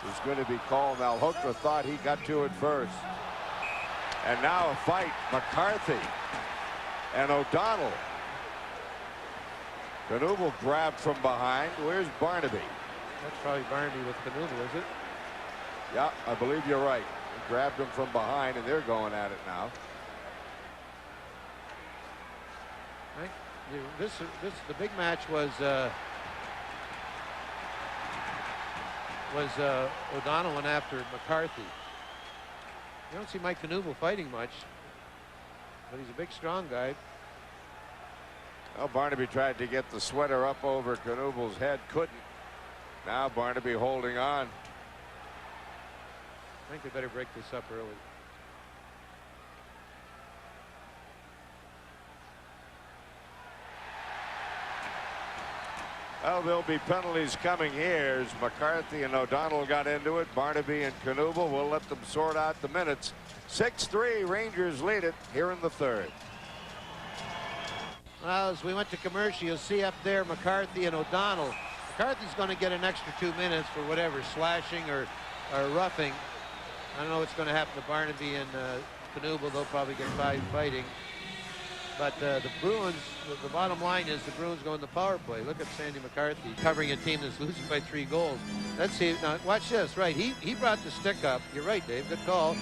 is going to be called. Now Hooker thought he got to it first. And now a fight. McCarthy and O'Donnell. Knuble grabbed from behind. Where's Barnaby? That's probably Barnaby with Knuble, is it? Yeah, I believe you're right. He grabbed him from behind, and they're going at it now. Right. The big match was O'Donnell went after McCarthy. You don't see Mike Knuble fighting much, but he's a big, strong guy. Well, Barnaby tried to get the sweater up over Knuble's head, couldn't. Now Barnaby holding on. I think they better break this up early. Well, there'll be penalties coming here as McCarthy and O'Donnell got into it. Barnaby and Knuble, we'll let them sort out the minutes. 6-3, Rangers lead it here in the third. Well, as we went to commercial, you'll see up there McCarthy and O'Donnell. McCarthy's going to get an extra 2 minutes for whatever, slashing or roughing. I don't know what's going to happen to Barnaby and Knuble. They'll probably get 5 fighting. But the Bruins, the bottom line is the Bruins go in the power play. Look at Sandy McCarthy covering a team that's losing by 3 goals. Let's see. Now, watch this. Right. He brought the stick up. You're right, Dave. Good call.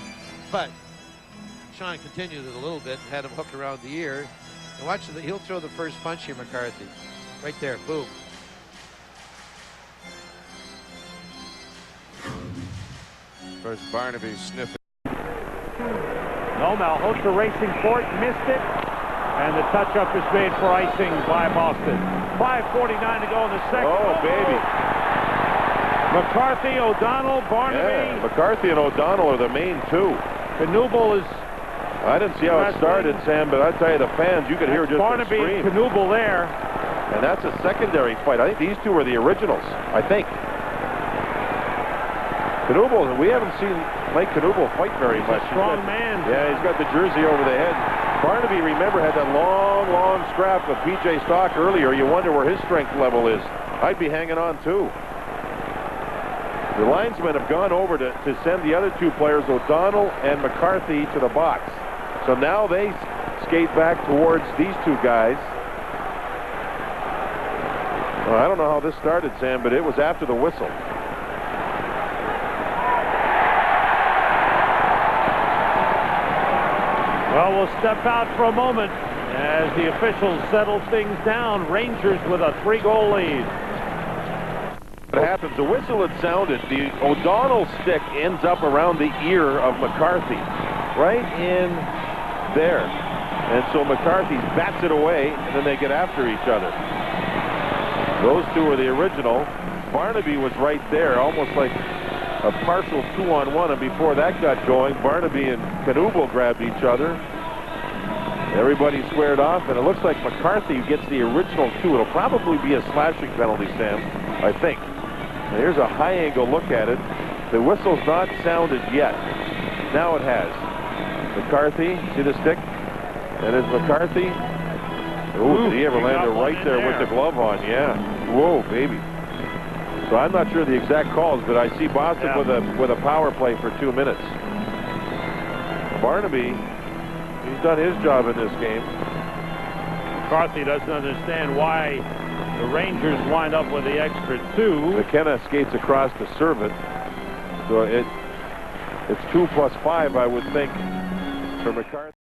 But Sean continued it a little bit and had him hooked around the ear. And watch, he'll throw the first punch here, McCarthy. Right there. Boom. First Barnaby sniffing. No, Malhotra racing for it, missed it. And the touch-up is made for icing by Boston. 5:49 to go in the second. Oh, baby. McCarthy, O'Donnell, Barnaby. Yeah, McCarthy and O'Donnell are the main two. Knuble is... I didn't see how it started, Sam, but I tell you, the fans, you could hear just Barnaby the scream. and Knuble there. And that's a secondary fight. I think these two are the originals, I think. Knuble, we haven't seen Mike Knuble fight very much. A strong man. Yeah, he's got the jersey over the head. Barnaby, remember, had that long scrap with P.J. Stock earlier. You wonder where his strength level is. I'd be hanging on, too. The linesmen have gone over to send the other 2 players, O'Donnell and McCarthy, to the box. So now they skate back towards these 2 guys. Well, I don't know how this started, Sam, but it was after the whistle. Well, we'll step out for a moment as the officials settle things down. Rangers with a 3-goal lead. What happens, the whistle had sounded. The O'Donnell stick ends up around the ear of McCarthy, right in there. And so McCarthy bats it away, and then they get after each other. Those 2 are the original. Barnaby was right there, almost like a partial 2-on-1, and before that got going, Barnaby and Knuble grabbed each other. Everybody squared off, and it looks like McCarthy gets the original 2. It'll probably be a slashing penalty, Sam, I think. Now, here's a high-angle look at it. The whistle's not sounded yet. Now it has. McCarthy, see the stick? That is McCarthy. Ooh, did he ever land it right there with the glove on? Yeah. Whoa, baby. So I'm not sure the exact calls, but I see Boston with a power play for 2 minutes. Barnaby, he's done his job in this game. McCarthy doesn't understand why the Rangers wind up with the extra 2. McKenna skates across to serve it. So it's 2 plus 5, I would think, for McCarthy.